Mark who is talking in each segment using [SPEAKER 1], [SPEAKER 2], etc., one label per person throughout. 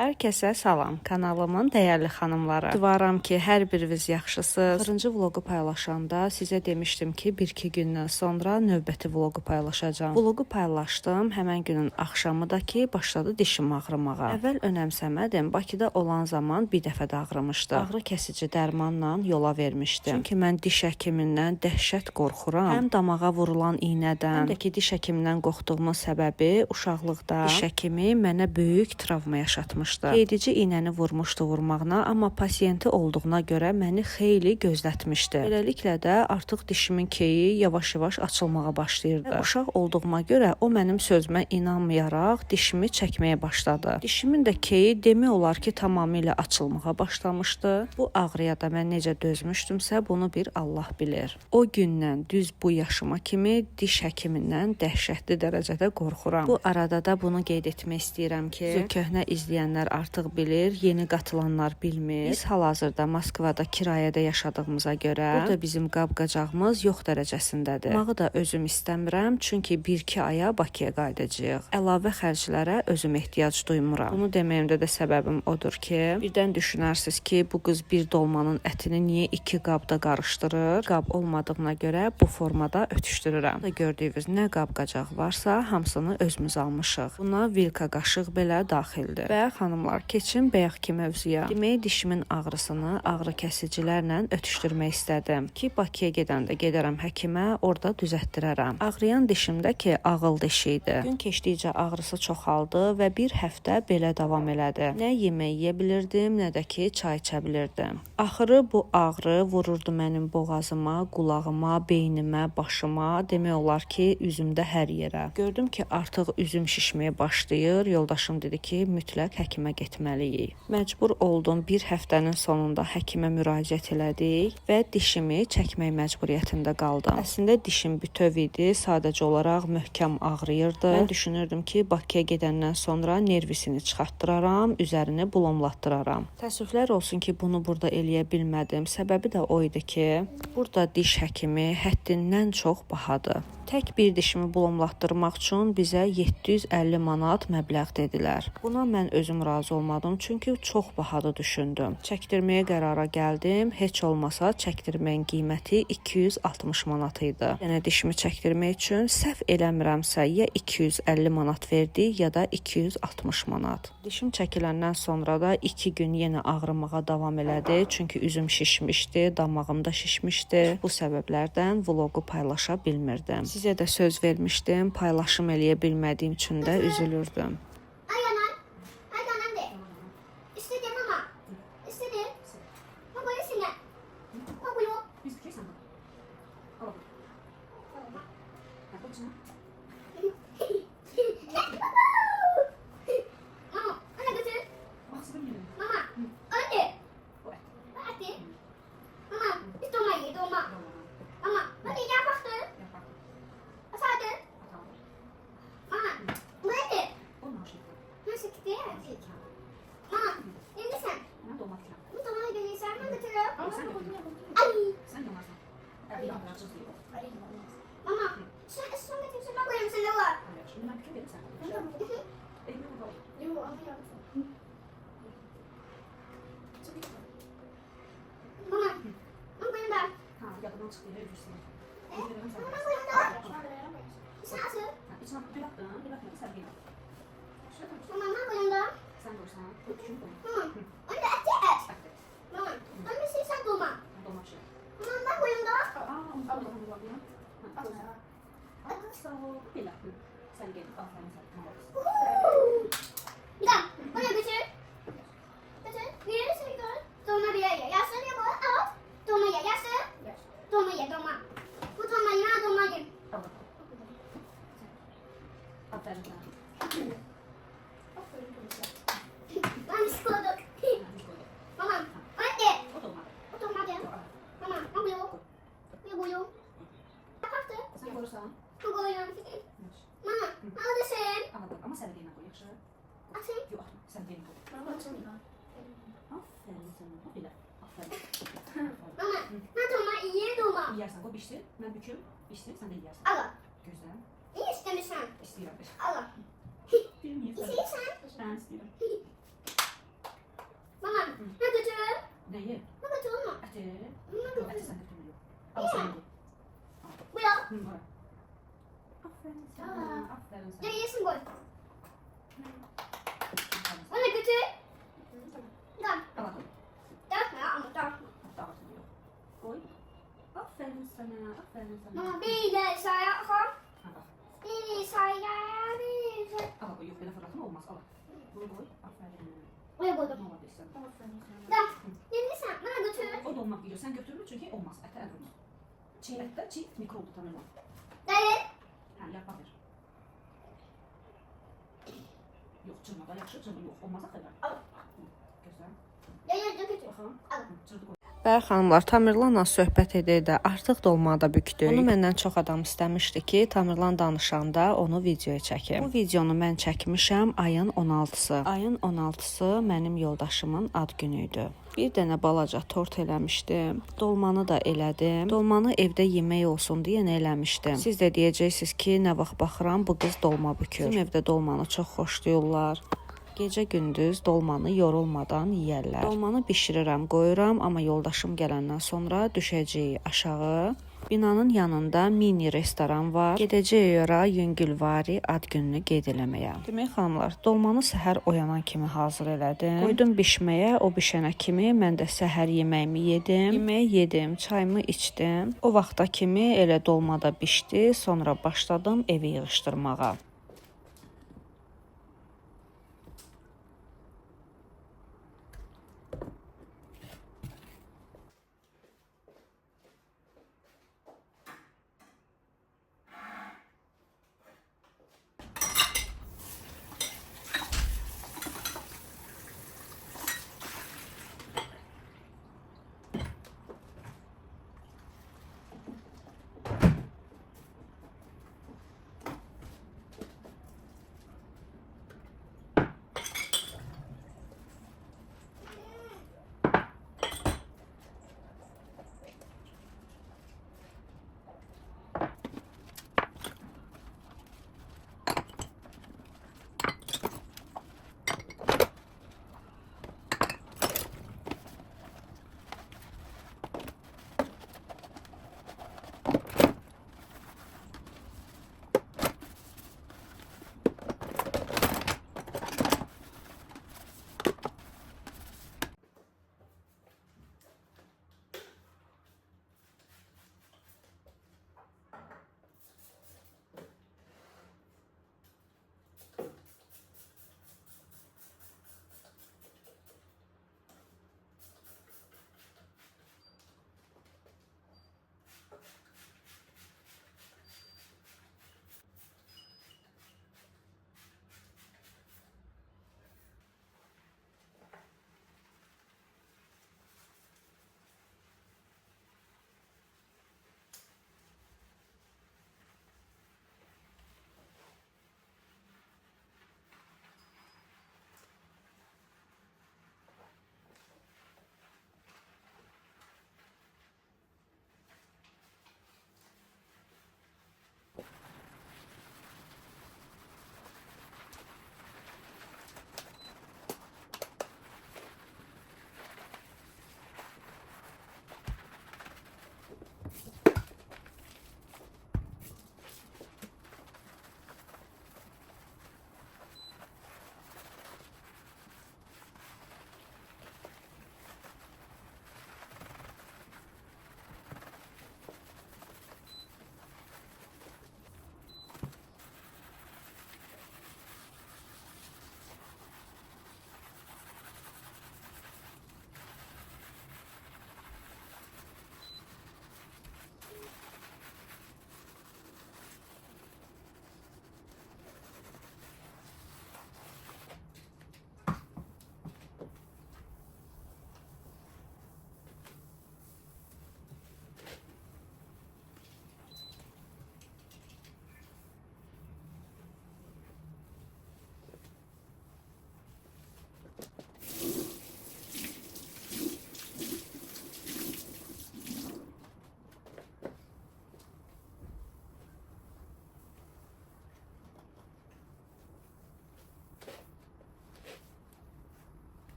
[SPEAKER 1] Hər kəsə salam, kanalımın dəyərli xanımları. Ümidvaram ki, hər biriniz yaxşısınız. Axırıncı vloqu paylaşanda sizə demişdim ki, 1-2 gündən sonra növbəti vloqu paylaşacağam. Vloqu paylaşdım, həmən günün axşamı da ki, başladı dişim ağrımağa. Əvvəl önəmsəmədim, Bakıda olan zaman bir dəfə də ağrımışdı. Ağrı kəsici dərmanla yola vermişdim. Çünki mən diş həkimindən dəhşət qorxuram. Həm damağa vurulan iynədən, həm də ki, diş həkimindən qorxduğumun səbəbi uşaqlıqda diş həkimi mənə böyük travma yaşatmışdı. Qeydici iynəni vurmuşdu vurmağına, amma pasiyenti olduğuna görə məni xeyli gözlətmişdi. Beləliklə də artıq dişimin keyi yavaş-yavaş açılmağa başlayırdı. Uşaq olduğuma görə o mənim sözümə inanmayaraq dişimi çəkməyə başladı. Dişimin də keyi demək olar ki, tamamilə açılmağa başlamışdı. Bu ağrıya da mən necə dözmüşdümsə, bunu bir Allah bilir. O gündən düz bu yaşıma kimi diş həkimindən dəhşətli dərəcədə qorxuram. Bu arada da bunu qeyd etmək istəyirəm ki, köhnə izləyənlər artıq bilir, yeni qatılanlar bilmir. Biz hal-hazırda Moskvada kirayədə yaşadığımıza görə burada bizim qab-qacağımız yox dərəcəsindədir. Mağı da özüm istəmirəm, çünki 1-2 aya Bakıya qayıdacağıq. Əlavə xərclərə özüm ehtiyac duymuram. Bunu deməyimdə də səbəbim odur ki, birdən düşünərsiniz ki, bu qız bir dolmanın ətini niyə 2 qabda qarışdırır? Qab olmadığına görə bu formada ötüşdürürəm. Burada gördüyünüz nə qab-qacaq varsa, hamısını özümüz almışıq. Buna vilka qaşıq belə daxildir. Və xanımlar, keçin bayaqki mövzuya. Demək, dişimin ağrısını ağrı kəsicilərlə ötüşdürmək istədim ki, Bakıya gedəndə gedərəm həkimə, orada düzəltdirərəm. Ağrıyan dişimdə ki, ağıl dişi idi. Gün keçdikcə ağrısı çoxaldı və bir həftə belə davam elədi. Nə yemək yeyə bilirdim, nə də ki, çay içə bilirdim. Axırı bu ağrı vururdu mənim boğazıma, qulağıma, beynimə, başıma, demək olar ki, üzümdə hər yerə. Gördüm ki, artıq üzüm şişməyə başlayır. Yoldaşım dedi ki, mütləq həkimə getməliyik. Məcbur oldum, bir həftənin sonunda həkimə müraciət elədik və dişimi çəkmək məcburiyyətində qaldım. Əslində dişim bütöv idi, sadəcə olaraq möhkəm ağrıyırdı. Mən düşünürdüm ki, Bakıya gedəndən sonra nervisini çıxartdıraram, üzərini bulomlatdıraram. Təəssüflər olsun ki, bunu burada eləyə bilmədim. Səbəbi də o idi ki, burada diş həkimi həddindən çox bahadır. Tək bir dişimi bulomlatdırmaq üçün bizə 750 manat məbləğ dedilər. Buna mən özüm razı olmadım, çünki çox bahalı düşündüm. Çəkdirməyə qərara gəldim. Heç olmasa çəkdirməyin qiyməti 260 manat idi. Yəni dişimi çəkdirmək üçün səhv eləmirəmsə ya 250 manat verdi, ya da 260 manat. Dişim çəkiləndən sonra da 2 gün yenə ağrımağa davam elədi, çünki üzüm şişmişdi, damağım da şişmişdi. Bu səbəblərdən vloqu paylaşa bilmirdim. Sizə də söz vermişdim, paylaşım eləyə bilmədiyim üçün də üzülürdüm.
[SPEAKER 2] Yiyərsən, qoy bişsin, mən büküm, bişsin, sən də yiyərsən.
[SPEAKER 3] Allah.
[SPEAKER 2] Gözlə.
[SPEAKER 3] Niyə istəmirsən?
[SPEAKER 2] İstəyirəm.
[SPEAKER 3] Allah.
[SPEAKER 2] Bilməyirsən.
[SPEAKER 3] İstəyirsən?
[SPEAKER 2] Mən istəyirəm.
[SPEAKER 1] Neyi?
[SPEAKER 2] Baba tutma.
[SPEAKER 1] Eti. Yok, eti sen götürmüyor. Al sen ye.
[SPEAKER 2] Bu ya.
[SPEAKER 1] Hı, var. Aferin sana. Aferin sana.
[SPEAKER 2] Ya yesin koy. Bana götür. Tamam.
[SPEAKER 1] Al bakalım.
[SPEAKER 2] Dağıtma ama dağıtma.
[SPEAKER 1] Dağıtmıyor. Koy. Aferin sana. Aferin sana.
[SPEAKER 2] Mama bir de saya kom.
[SPEAKER 1] Ha, bak.
[SPEAKER 2] Bir saya bir de.
[SPEAKER 1] Al bak, yok böyle fırlatma olmaz. Al. Bunu koy. Aferin.
[SPEAKER 2] Oraya koydum.
[SPEAKER 1] Ne oldu sen? Aferin sana.
[SPEAKER 2] Tamam. Şimdi sen bana götür.
[SPEAKER 1] O dolmak yiyor. Sen götürme çünkü olmaz. Ete el olmaz. Çiğ ette çiğ mikrobu tanımam.
[SPEAKER 2] Dayı.
[SPEAKER 1] Ha, yapma ver. Yok, çırmada yaxşı, çırmada yok. Olmaz axı elə. Al. Gözəl.
[SPEAKER 2] Dayı götür.
[SPEAKER 1] Baxın.
[SPEAKER 2] Al.
[SPEAKER 1] Çırdı qoy. Bəli xanımlar, Tamirlanla söhbət edə artıq dolma da bükdük. Bunu məndən çox adam istəmişdi ki, Tamirlan danışanda onu videoya çəkim. Bu videonu mən çəkmişəm ayın 16-sı. Ayın 16-sı mənim yoldaşımın ad günü idi. Bir dənə balaca tort eləmişdim. Dolmanı da elədim. Dolmanı evdə yemək olsun deyə nə eləmişdim. Siz də deyəcəksiniz ki, nə vaxt baxıram bu qız dolma bükür. Bizim evdə dolmanı çox xoşlayırlar. Gecə gündüz dolmanı yorulmadan yeyərlər. Dolmanı bişirirəm, qoyuram, amma yoldaşım gələndən sonra düşəcəyik aşağı. Binanın yanında mini restoran var. Gedəcəyik ora yüngülvari ad gününü qeyd eləməyə. Demək xanımlar, dolmanı səhər oyanan kimi hazır elədim. Qoydum bişməyə, o bişənə kimi mən də səhər yeməyimi yedim. Yeməyi yedim, çayımı içdim. O vaxta kimi elə dolma da bişdi, sonra başladım evi yığışdırmağa.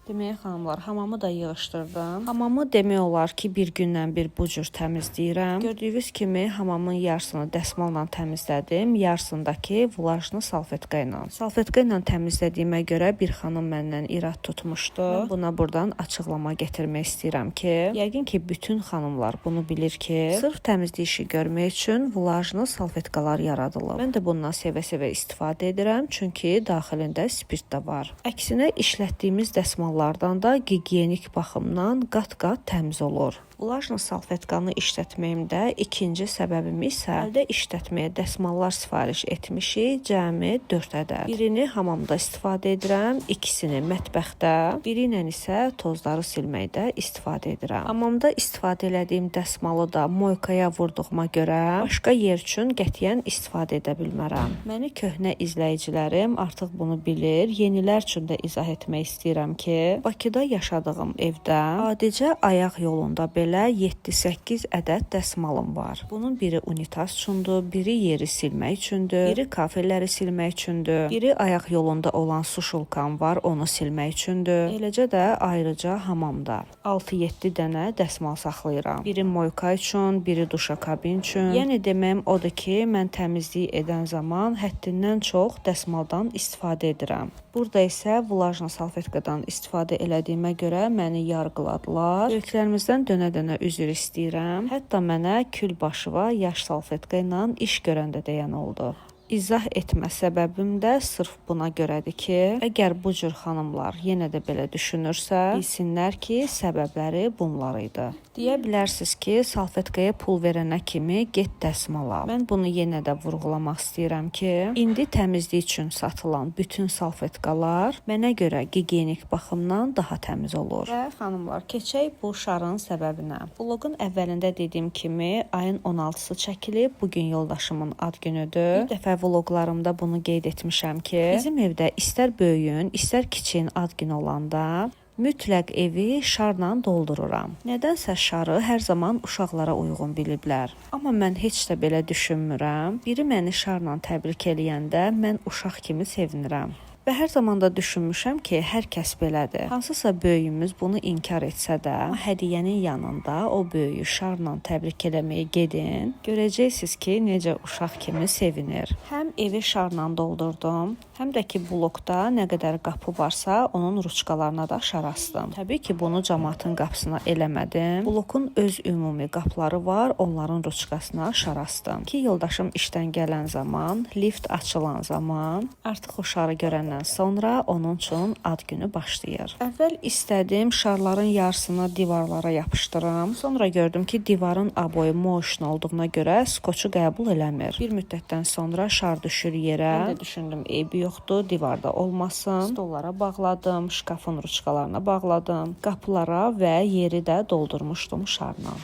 [SPEAKER 1] Deməyə xanımlar, hamamı da yığışdırdım. Hamamı demək olar ki, bir gündən bir bu cür təmizləyirəm. Gördüyünüz kimi hamamın yarısını dəsmalla təmizlədim, yarısındakı vlajlı salfetka ilə. Salfetka ilə təmizlədiyimə görə bir xanım məndən irad tutmuşdu. Mən buna buradan açıqlama gətirmək istəyirəm ki, yəqin ki, bütün xanımlar bunu bilir ki, sırf təmizlik işi görmək üçün vlajlı salfetkalar yaradılıb. Mən də bundan sevə-sevə istifadə edirəm, çünki daxilində spirt də var. Əksinə işlətdiyimiz dəsmallardan da gigiyenik baxımdan qat-qat təmiz olur. Vlajlı salfetkanı işlətməyimdə ikinci səbəbim isə əldə işlətməyə dəsmallar sifariş etmişik, cəmi 4 ədəd. Birini hamamda istifadə edirəm, ikisini mətbəxdə, biri ilə isə tozları silməkdə istifadə edirəm. Hamamda istifadə etdiyim dəsmalı da moykaya vurduğuma görə başqa yer üçün qətiyyən istifadə edə bilmərəm. Məni köhnə izləyicilərim artıq bunu bilir. Yenilər üçün də izah etmək istəyirəm ki, Bakıda yaşadığım evdə adicə ayaq yolunda belə 7-8 ədəd dəsmalım var. Bunun biri unitaz üçündür, biri yeri silmək üçündür, biri kafelləri silmək üçündür, biri ayaq yolunda olan su şulkam var, onu silmək üçündür. Eləcə də ayrıca hamamda 6-7 dənə dəsmal saxlayıram. Biri moyka üçün, biri duşakabin üçün. Yəni deməyim odur ki, mən təmizlik edən zaman həddindən çox dəsmaldan istifadə edirəm. Burada isə vlajlı salfetkadan istifadə elədiyimə görə məni yargıladılar. Böyüklərimizdən dönə-dönə üzr istəyirəm. Hətta mənə külbaşıva yaş salfetka ilə iş görəndə deyən oldu. İzah etmə səbəbim də sırf buna görədir ki, əgər bu cür xanımlar yenə də belə düşünürsə, bilsinlər ki, səbəbləri bunlar idi. Deyə bilərsiniz ki, salfetkaya pul verənə kimi get dəsmal al. Mən bunu yenə də vurğulamaq istəyirəm ki, indi təmizlik üçün satılan bütün salfetkalar mənə görə gigiyenik baxımdan daha təmiz olur. Və xanımlar, keçək bu şarın səbəbinə. Vlogun əvvəlində dediyim kimi, ayın 16-sı çəkilib, bugün yoldaşımın ad günüdür. Bir dəfə vloqlarımda bunu qeyd etmişəm ki, bizim evdə istər böyüyün, istər kiçiyin ad günü olanda mütləq evi şarla doldururam. Nədənsə şarı hər zaman uşaqlara uyğun biliblər. Amma mən heç də belə düşünmürəm. Biri məni şarla təbrik eləyəndə mən uşaq kimi sevinirəm. Və hər zaman da düşünmüşəm ki, hər kəs belədir. Hansısa böyüyümüz bunu inkar etsə də, hədiyyənin yanında o böyüyü şarla təbrik eləməyə gedin. Görəcəksiniz ki, necə uşaq kimi sevinir. Həm evi şarla doldurdum, həm də ki, blokda nə qədər qapı varsa, onun ruçkalarına da şar astım. Təbii ki, bunu cəmaatın qapısına eləmədim. Blokun öz ümumi qapıları var, onların ruçkasına şar astım. Ki, yoldaşım işdən gələn zaman, lift açılan zaman, artıq o şarı görəndən sonra onun üçün ad günü başlayır. Əvvəl istədim şarların yarısını divarlara yapışdırım. Sonra gördüm ki, divarın aboyu moşun olduğuna görə skoçu qəbul eləmir. Bir müddətdən sonra şar düşür yerə. Mən də düşündüm, eybi yoxdur, divarda olmasın. Stollara bağladım, şkafın ruçkalarına bağladım, qapılara və yeri də doldurmuşdum şarla.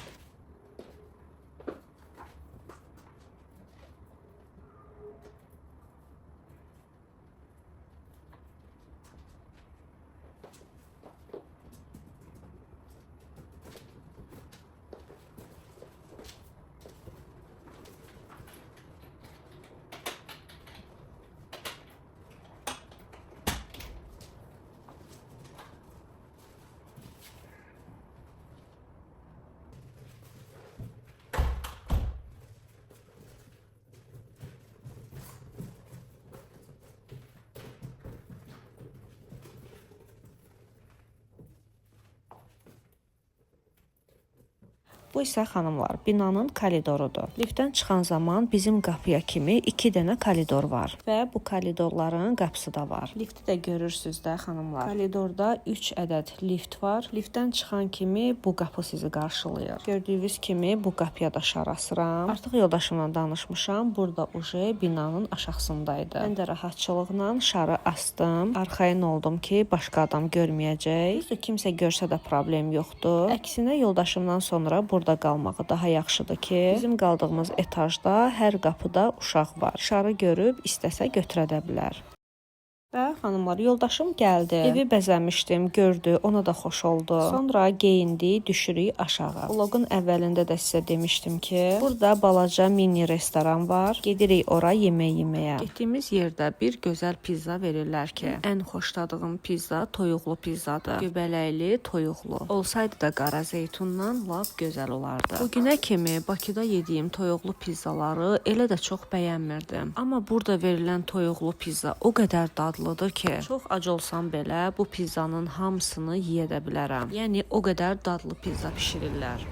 [SPEAKER 1] Bu isə xanımlar, binanın koridorudur. Liftdən çıxan zaman bizim qapıya kimi 2 dənə koridor var və bu koridorların qapısı da var. Lifti də görürsüz də xanımlar. Koridorda 3 ədəd lift var. Liftdən çıxan kimi bu qapı sizi qarşılayır. Gördüyünüz kimi bu qapıya da şar asıram. Artıq yoldaşımla danışmışam. Burada uje binanın aşağısındaydı. Mən də rahatçılıqla şarı astım. Arxayın oldum ki, başqa adam görməyəcək. Düzdür, kimsə görsə də problem yoxdur. Əksinə yoldaşımdan sonra burada qalmağı daha yaxşıdır ki, bizim qaldığımız etajda hər qapıda uşaq var. Şarı görüb istəsə götürə də bilər. Və xanımlar, yoldaşım gəldi. Evi bəzəmişdim, gördü, ona da xoş oldu. Sonra geyindi, düşürük aşağı. Vlogun əvvəlində də sizə demişdim ki, burada balaca mini restoran var. Gedirik ora yemək yeməyə. Getdiyimiz yerdə bir gözəl pizza verirlər ki, ən xoşladığım pizza toyuqlu pizzadır. Göbələkli, toyuqlu. Olsaydı da qara zeytundan lap gözəl olardı. Bu günə kimi Bakıda yediyim toyuqlu pizzaları elə də çox bəyənmirdim. Amma burada verilən toyuqlu pizza o qədər dadlıdır ki, çox ac olsam belə bu pizzanın hamısını yeyə də bilərəm. Yəni o qədər dadlı pizza bişirirlər.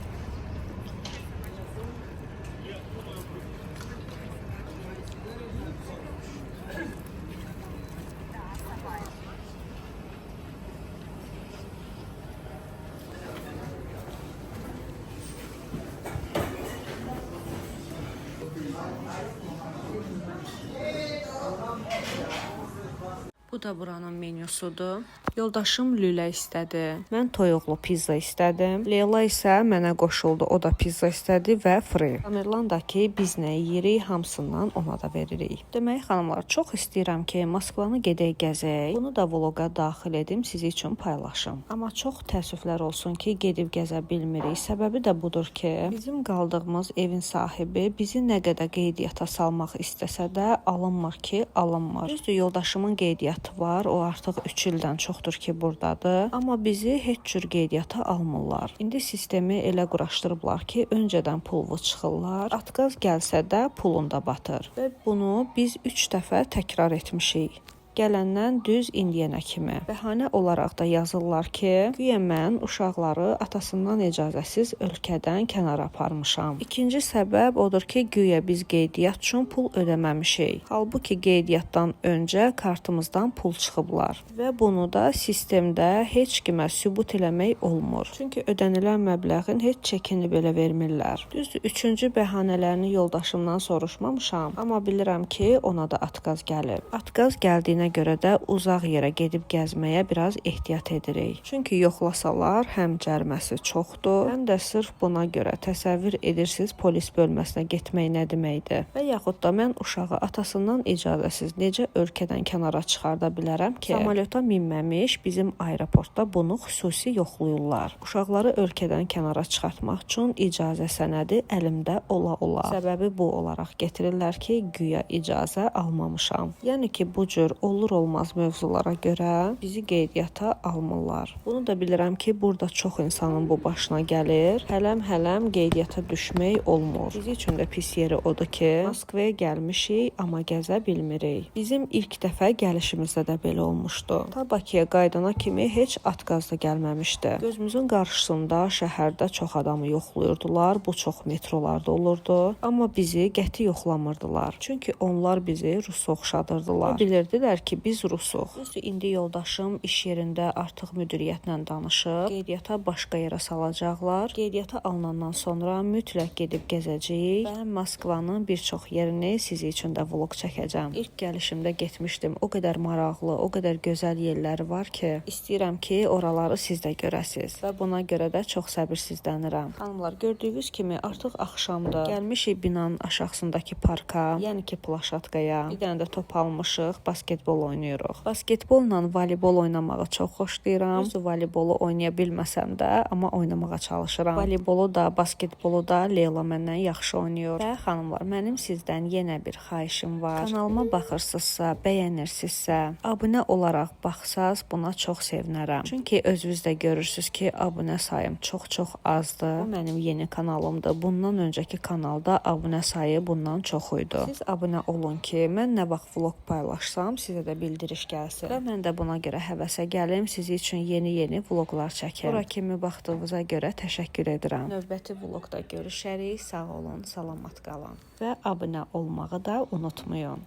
[SPEAKER 1] Bu da buranın menyusudur. Yoldaşım lülə istədi. Mən toyuqlu pizza istədim. Leyla isə mənə qoşuldu. O da pizza istədi və free. Tamerlandakı biz nə yeyirik, hamısından ona da veririk. Demək xanımlar, çox istəyirəm ki, Moskvanı gedək gəzək. Bunu da vloqa daxil edim, sizi üçün paylaşım. Amma çox təəssüflər olsun ki, gedib gəzə bilmirik. Səbəbi də budur ki, bizim qaldığımız evin sahibi bizi nə qədər qeydiyyata salmaq istəsə də alınmır ki, alınmır. Düzdür, yoldaşımın qeydiyyatı var. O artıq 3 ildən çoxdur ki, burdadır. Amma bizi heç cür qeydiyyata almırlar. İndi sistemi elə quraşdırıblar ki, öncədən pulvu çıxırlar. Atqaz gəlsə də pulunda batır. Və bunu biz 3 dəfə təkrar etmişik. Gələndən düz indiyənə kimi. Bəhanə olaraq da yazırlar ki, güya mən uşaqları atasından icazəsiz ölkədən kənara aparmışam. İkinci səbəb odur ki, güya biz qeydiyyat üçün pul ödəməmişik. Halbuki qeydiyyatdan öncə kartımızdan pul çıxıblar. Və bunu da sistemdə heç kimə sübut eləmək olmur. Çünki ödənilən məbləğin heç çekini belə vermirlər. Düzdür, üçüncü bəhanələrini yoldaşımdan soruşmamışam. Amma bilirəm ki, ona da atqaz gəlib. Atqaz gəldiyinə görə də uzaq yerə gedib gəzməyə biraz ehtiyat edirik. Çünki yoxlasalar həm cəriməsi çoxdur, həm də sırf buna görə təsəvvür edirsiniz polis bölməsinə getmək nə deməkdir. Və yaxud da mən uşağı atasından icazəsiz necə ölkədən kənara çıxarda bilərəm ki, samalyota minməmiş bizim aeroportda bunu xüsusi yoxlayırlar. Uşaqları ölkədən kənara çıxartmaq üçün icazə sənədi əlimdə ola-ola. Səbəbi bu olaraq getirirlər ki, güya icazə almamışam. Yəni ki, bu cür olur-olmaz mövzulara görə bizi qeydiyyata almırlar. Bunu da bilirəm ki, burada çox insanın bu başına gəlir. Hələm qeydiyyata düşmək olmur. Bizim üçün də pis yeri odur ki, Moskvaya gəlmişik, amma gəzə bilmirik. Bizim ilk dəfə gəlişimizdə də belə olmuşdu. Ta Bakıya qaydana kimi heç atqaz da gəlməmişdi. Gözümüzün qarşısında şəhərdə çox adamı yoxlayırdılar. Bu çox metrolarda olurdu. Amma bizi qəti yoxlamırdılar. Çünki onlar bizi Rusa oxşadırdılar. Bilirdilər ki, biz Rusuq. Düzdür, indi yoldaşım iş yerində artıq müdiriyyətlə danışıb, qeydiyyata başqa yerə salacaqlar. Qeydiyyata alınandan sonra mütləq gedib gəzəcəyik və Moskvanın bir çox yerini sizi üçün də vlog çəkəcəm. İlk gəlişimdə getmişdim. O qədər maraqlı, o qədər gözəl yerləri var ki, istəyirəm ki, oraları siz də görəsiz və buna görə də çox səbirsizlənirəm. Xanımlar, gördüyünüz kimi artıq axşamdır. Gəlmişik binanın aşağısındakı parka, yəni ki, plaşatkaya. Bir dənə də top almışıq, basketbol oynayırıq. Basketbolla voleybol oynamağı çox xoşlayıram. Düzdür, voleybolu oynaya bilməsəm də, amma oynamağa çalışıram. Voleybolu da, basketbolu da Leyla məndən yaxşı oynayır. Və xanımlar, mənim sizdən yenə bir xahişim var. Kanalıma baxırsınızsa, bəyənirsinizsə, abunə olaraq baxsaz, buna çox sevinərəm. Çünki özünüz də görürsünüz ki, abunə sayım çox azdır. Bu mənim yeni kanalımdır. Bundan öncəki kanalda abunə sayı bundan çox idi. Siz abunə olun ki, mən nə vaxt vlog paylaşsam, sizə də bildiriş gəlsin. Və mən də buna görə həvəsə gəlim, sizi üçün yeni vloqlar çəkim. Bura kimi baxdığınıza görə təşəkkür edirəm. Növbəti vloqda görüşərik. Sağ olun, salamat qalın. Və abunə olmağı da unutmayın.